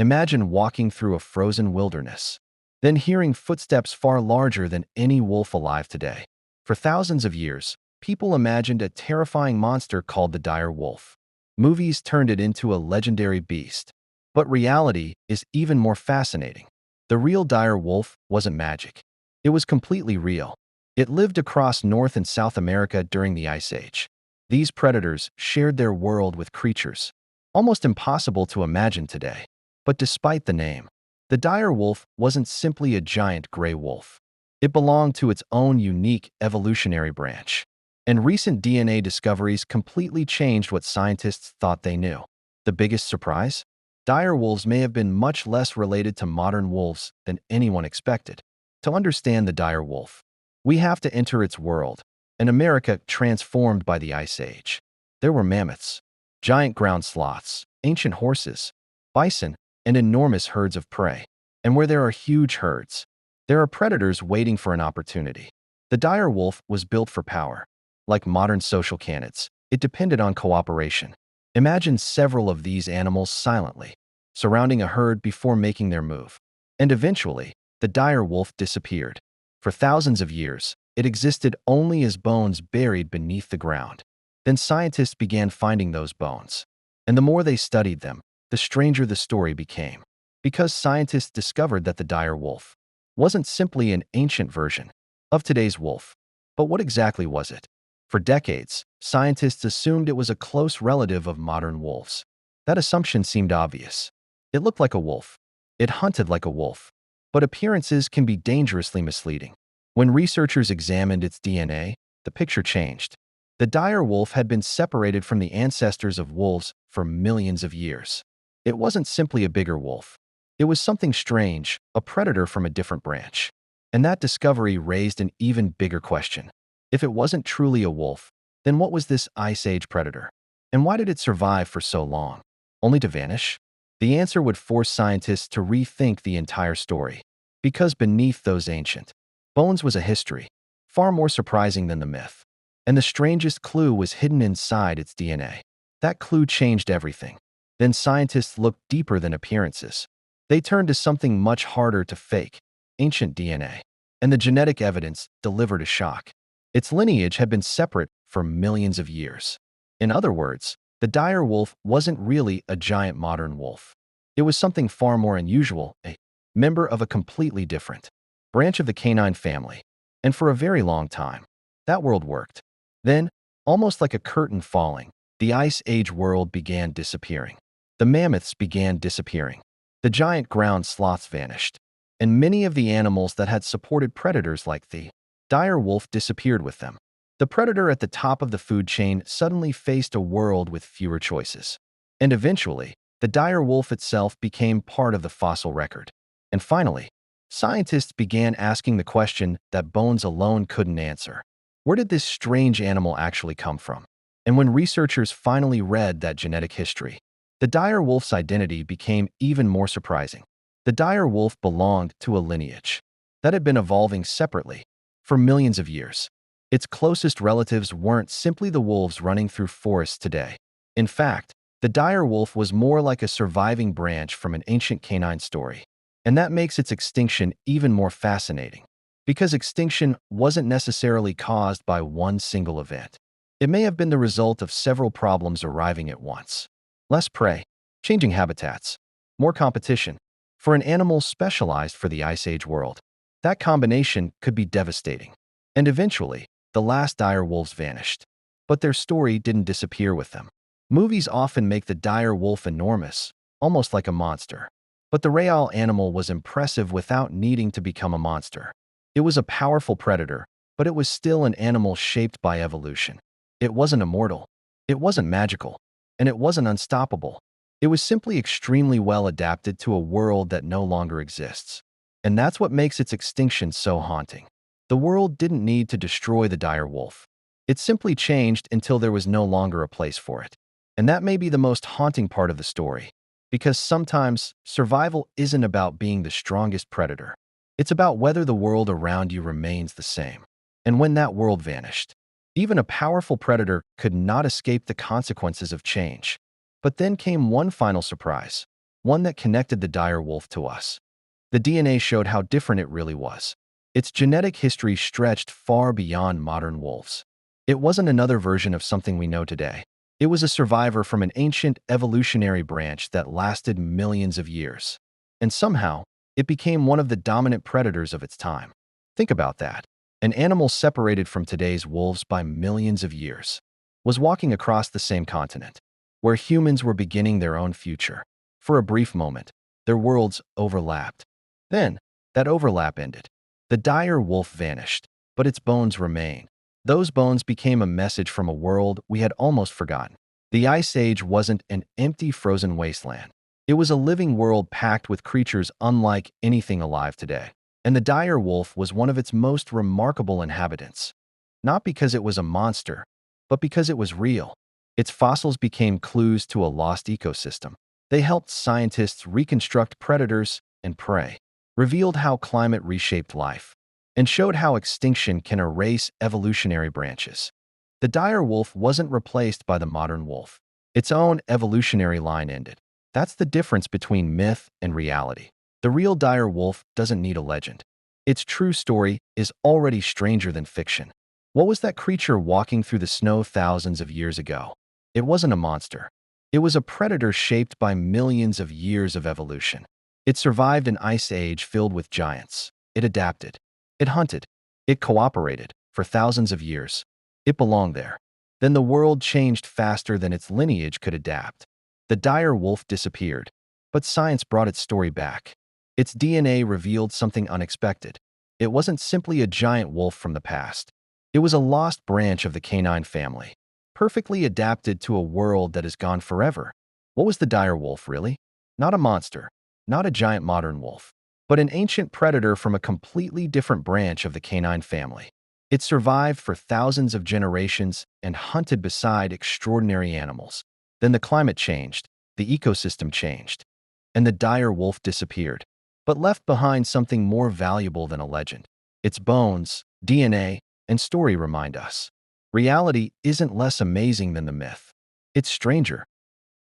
Imagine walking through a frozen wilderness, then hearing footsteps far larger than any wolf alive today. For thousands of years, people imagined a terrifying monster called the dire wolf. Movies turned it into a legendary beast. But reality is even more fascinating. The real dire wolf wasn't magic. It was completely real. It lived across North and South America during the Ice Age. These predators shared their world with creatures almost impossible to imagine today. But despite the name, the dire wolf wasn't simply a giant gray wolf. It belonged to its own unique evolutionary branch. And recent DNA discoveries completely changed what scientists thought they knew. The biggest surprise? Dire wolves may have been much less related to modern wolves than anyone expected. To understand the dire wolf, we have to enter its world, an America transformed by the Ice Age. There were mammoths, giant ground sloths, ancient horses, bison, and enormous herds of prey. And where there are huge herds, there are predators waiting for an opportunity. The dire wolf was built for power. Like modern social canids, it depended on cooperation. Imagine several of these animals silently, surrounding a herd before making their move. And eventually, the dire wolf disappeared. For thousands of years, it existed only as bones buried beneath the ground. Then scientists began finding those bones. And the more they studied them, the stranger the story became. Because scientists discovered that the dire wolf wasn't simply an ancient version of today's wolf. But what exactly was it? For decades, scientists assumed it was a close relative of modern wolves. That assumption seemed obvious. It looked like a wolf. It hunted like a wolf. But appearances can be dangerously misleading. When researchers examined its DNA, the picture changed. The dire wolf had been separated from the ancestors of wolves for millions of years. It wasn't simply a bigger wolf. It was something strange, a predator from a different branch. And that discovery raised an even bigger question. If it wasn't truly a wolf, then what was this Ice Age predator? And why did it survive for so long, only to vanish? The answer would force scientists to rethink the entire story. Because beneath those ancient bones was a history, far more surprising than the myth. And the strangest clue was hidden inside its DNA. That clue changed everything. Then scientists looked deeper than appearances. They turned to something much harder to fake, ancient DNA. And the genetic evidence delivered a shock. Its lineage had been separate for millions of years. In other words, the dire wolf wasn't really a giant modern wolf. It was something far more unusual, a member of a completely different branch of the canine family. And for a very long time, that world worked. Then, almost like a curtain falling, the Ice Age world began disappearing. The mammoths began disappearing. The giant ground sloths vanished. And many of the animals that had supported predators like the dire wolf disappeared with them. The predator at the top of the food chain suddenly faced a world with fewer choices. And eventually, the dire wolf itself became part of the fossil record. And finally, scientists began asking the question that bones alone couldn't answer. Where did this strange animal actually come from? And when researchers finally read that genetic history, the dire wolf's identity became even more surprising. The dire wolf belonged to a lineage that had been evolving separately for millions of years. Its closest relatives weren't simply the wolves running through forests today. In fact, the dire wolf was more like a surviving branch from an ancient canine story. And that makes its extinction even more fascinating. Because extinction wasn't necessarily caused by one single event. It may have been the result of several problems arriving at once. Less prey, changing habitats, more competition. For an animal specialized for the Ice Age world, that combination could be devastating. And eventually, the last dire wolves vanished. But their story didn't disappear with them. Movies often make the dire wolf enormous, almost like a monster. But the real animal was impressive without needing to become a monster. It was a powerful predator, but it was still an animal shaped by evolution. It wasn't immortal. It wasn't magical. And it wasn't unstoppable. It was simply extremely well adapted to a world that no longer exists. And that's what makes its extinction so haunting. The world didn't need to destroy the dire wolf. It simply changed until there was no longer a place for it. And that may be the most haunting part of the story. Because sometimes, survival isn't about being the strongest predator. It's about whether the world around you remains the same. And when that world vanished, even a powerful predator could not escape the consequences of change. But then came one final surprise. one that connected the dire wolf to us. The DNA showed how different it really was. Its genetic history stretched far beyond modern wolves. It wasn't another version of something we know today. It was a survivor from an ancient evolutionary branch that lasted millions of years. And somehow, it became one of the dominant predators of its time. Think about that. An animal separated from today's wolves by millions of years was walking across the same continent, where humans were beginning their own future. For a brief moment, their worlds overlapped. Then, that overlap ended. The dire wolf vanished, but its bones remained. Those bones became a message from a world we had almost forgotten. The Ice Age wasn't an empty frozen wasteland. It was a living world packed with creatures unlike anything alive today. And the dire wolf was one of its most remarkable inhabitants. Not because it was a monster, but because it was real. Its fossils became clues to a lost ecosystem. They helped scientists reconstruct predators and prey, revealed how climate reshaped life, and showed how extinction can erase evolutionary branches. The dire wolf wasn't replaced by the modern wolf. Its own evolutionary line ended. That's the difference between myth and reality. The real dire wolf doesn't need a legend. Its true story is already stranger than fiction. What was that creature walking through the snow thousands of years ago? It wasn't a monster. It was a predator shaped by millions of years of evolution. It survived an ice age filled with giants. It adapted. It hunted. It cooperated for thousands of years. It belonged there. Then the world changed faster than its lineage could adapt. The dire wolf disappeared, but science brought its story back. Its DNA revealed something unexpected. It wasn't simply a giant wolf from the past. It was a lost branch of the canine family, perfectly adapted to a world that is gone forever. What was the dire wolf, really? Not a monster, not a giant modern wolf, but an ancient predator from a completely different branch of the canine family. It survived for thousands of generations and hunted beside extraordinary animals. Then the climate changed, the ecosystem changed, and the dire wolf disappeared, but left behind something more valuable than a legend. Its bones, DNA, and story remind us. Reality isn't less amazing than the myth. It's stranger.